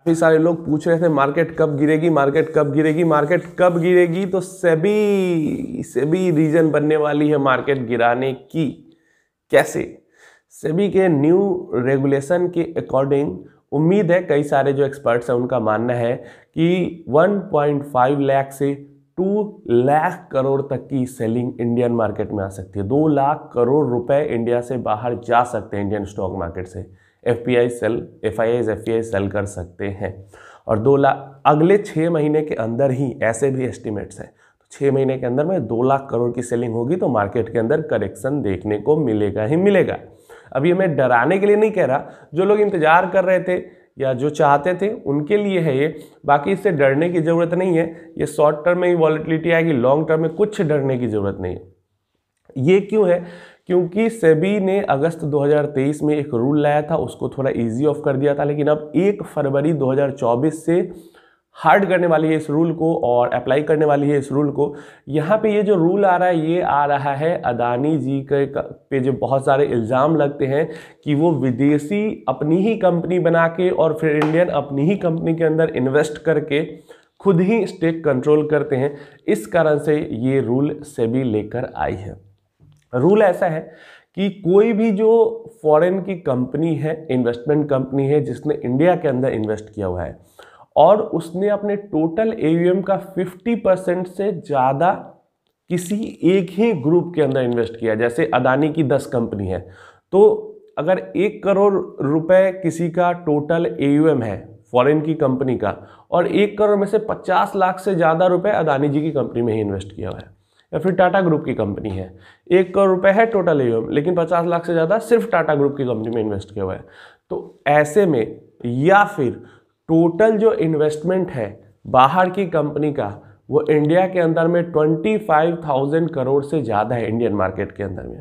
काफी सारे लोग पूछ रहे थे मार्केट कब गिरेगी, मार्केट कब गिरेगी, मार्केट कब गिरेगी। तो सेबी रीजन बनने वाली है मार्केट गिराने की। कैसे? सेबी के न्यू रेगुलेशन के अकॉर्डिंग उम्मीद है, कई सारे जो एक्सपर्ट्स हैं उनका मानना है कि 1.5 लाख से 2 लाख करोड़ तक की सेलिंग इंडियन मार्केट में आ सकती है। 2 लाख करोड़ रुपए इंडिया से बाहर जा सकते हैं इंडियन स्टॉक मार्केट से। एफआईआई सेल कर सकते हैं। और 2 लाख अगले 6 महीने के अंदर ही, ऐसे भी एस्टिमेट्स हैं, तो 6 महीने के अंदर में 2 लाख करोड़ की सेलिंग होगी तो मार्केट के अंदर करेक्शन देखने को मिलेगा ही मिलेगा। अभी मैं डराने के लिए नहीं कह रहा, जो लोग इंतजार कर रहे थे या जो चाहते थे उनके लिए है ये, बाकी इससे डरने की ज़रूरत नहीं है। ये शॉर्ट टर्म में ही वॉलेटिलिटी आएगी, लॉन्ग टर्म में कुछ डरने की ज़रूरत नहीं है। ये क्यों है? क्योंकि सेबी ने अगस्त 2023 में एक रूल लाया था, उसको थोड़ा इजी ऑफ कर दिया था, लेकिन अब 1 फरवरी 2024 से हार्ड करने वाली है इस रूल को और अप्लाई करने वाली है इस रूल को। यहाँ पे ये जो रूल आ रहा है, ये आ रहा है अदानी जी के पे जो बहुत सारे इल्ज़ाम लगते हैं कि वो विदेशी अपनी ही कंपनी बना के और फिर इंडियन अपनी ही कंपनी के अंदर इन्वेस्ट करके खुद ही स्टेक कंट्रोल करते हैं। इस कारण से ये रूल सेबी लेकर आई है। रूल ऐसा है कि कोई भी जो फॉरेन की कंपनी है, इन्वेस्टमेंट कंपनी है, जिसने इंडिया के अंदर इन्वेस्ट किया हुआ है और उसने अपने टोटल AUM का 50% से ज़्यादा किसी एक ही ग्रुप के अंदर इन्वेस्ट किया, जैसे अदानी की 10 कंपनी है, तो अगर 1 करोड़ रुपए किसी का टोटल AUM है फॉरेन की कंपनी का और 1 करोड़ में से 50 लाख से ज़्यादा रुपए अदानी जी की कंपनी में ही इन्वेस्ट किया हुआ है, या फिर टाटा ग्रुप की कंपनी है, 1 करोड़ रुपए है टोटल AUM, लेकिन 50 लाख से ज़्यादा सिर्फ टाटा ग्रुप की कंपनी में इन्वेस्ट किया हुआ है, तो ऐसे में, या फिर टोटल जो इन्वेस्टमेंट है बाहर की कंपनी का वो इंडिया के अंदर में 25,000 करोड़ से ज़्यादा है इंडियन मार्केट के अंदर में,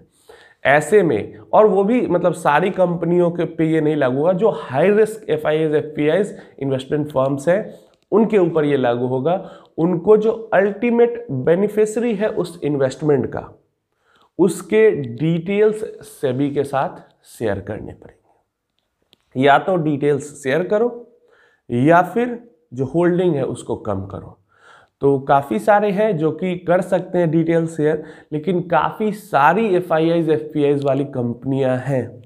ऐसे में, और वो भी मतलब सारी कंपनियों के पे ये नहीं लागू होगा, जो high risk FIIs investment firms हैं उनके ऊपर ये लागू होगा। उनको जो अल्टीमेट बेनिफिशियरी है उस इन्वेस्टमेंट का, उसके डिटेल्स सेबी के साथ शेयर करने पड़ेंगे। या तो डिटेल्स शेयर करो या फिर जो होल्डिंग है उसको कम करो। तो काफ़ी सारे हैं जो कि कर सकते हैं डिटेल शेयर, लेकिन काफ़ी सारी FIIs वाली कंपनियां हैं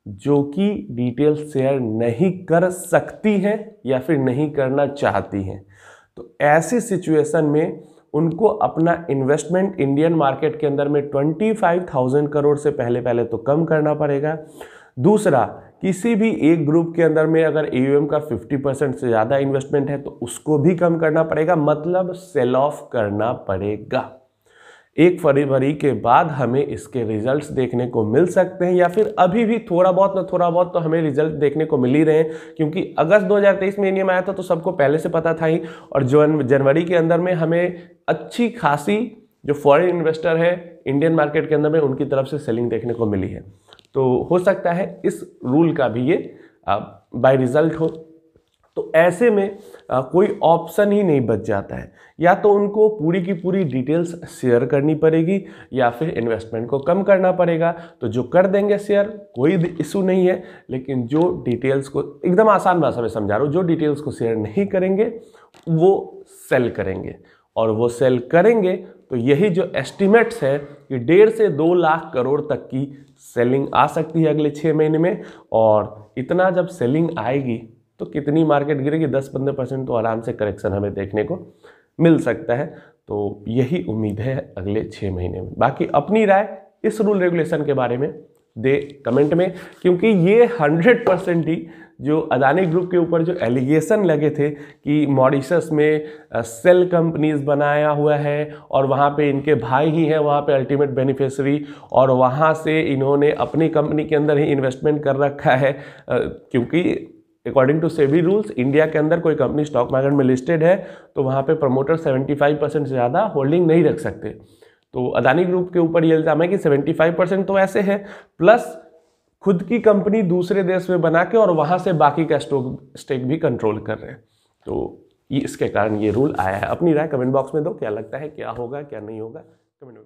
जो कि डिटेल शेयर नहीं कर सकती हैं या फिर नहीं करना चाहती हैं। तो ऐसी सिचुएशन में उनको अपना इन्वेस्टमेंट इंडियन मार्केट के अंदर में 25,000 करोड़ से पहले तो कम करना पड़ेगा। दूसरा, किसी भी एक ग्रुप के अंदर में अगर AUM का 50% से ज़्यादा इन्वेस्टमेंट है तो उसको भी कम करना पड़ेगा, मतलब सेल ऑफ करना पड़ेगा। 1 फरवरी के बाद हमें इसके रिजल्ट्स देखने को मिल सकते हैं, या फिर अभी भी थोड़ा बहुत तो हमें रिजल्ट देखने को मिल ही रहे हैं, क्योंकि अगस्त 2023 में ये नियम आया था तो सबको पहले से पता था ही, और जनवरी के अंदर में हमें अच्छी खासी जो फॉरेन इन्वेस्टर है इंडियन मार्केट के अंदर में उनकी तरफ से सेलिंग देखने को मिली है। तो हो सकता है इस रूल का भी ये बाय रिजल्ट हो। तो ऐसे में कोई ऑप्शन ही नहीं बच जाता है, या तो उनको पूरी की पूरी डिटेल्स शेयर करनी पड़ेगी या फिर इन्वेस्टमेंट को कम करना पड़ेगा। तो जो कर देंगे शेयर कोई इशू नहीं है, लेकिन जो डिटेल्स को, एकदम आसान भाषा में समझा रहा हूँ, जो डिटेल्स को शेयर नहीं करेंगे वो सेल करेंगे, और वो सेल करेंगे तो यही जो एस्टिमेट्स है कि 1.5 से 2 लाख करोड़ तक की सेलिंग आ सकती है अगले 6 महीने में। और इतना जब सेलिंग आएगी तो कितनी मार्केट गिरेगी? 10-15% तो आराम से करेक्शन हमें देखने को मिल सकता है। तो यही उम्मीद है अगले 6 महीने में। बाकी अपनी राय इस रूल रेगुलेशन के बारे में दे कमेंट में, क्योंकि ये 100% ही जो अदानी ग्रुप के ऊपर जो एलिगेशन लगे थे कि मॉरिशस में सेल कंपनीज बनाया हुआ है और वहाँ पे इनके भाई ही हैं वहाँ पे अल्टीमेट बेनिफिशियरी, और वहाँ से इन्होंने अपनी कंपनी के अंदर ही इन्वेस्टमेंट कर रखा है, क्योंकि according to SEBI rules India के अंदर कोई कंपनी स्टॉक मार्केट में लिस्टेड है तो वहाँ पे प्रमोटर 75% से ज़्यादा होल्डिंग नहीं रख सकते। तो अदानी ग्रुप के ऊपर ये इल्ज़ाम है कि 75% तो ऐसे है, प्लस खुद की कंपनी दूसरे देश में बना के और वहाँ से बाकी का स्टेक भी कंट्रोल कर रहे हैं। तो इसके कारण ये रूल आया है। अपनी राय कमेंट बॉक्स में दो, क्या लगता है क्या होगा क्या नहीं होगा कमेंट में।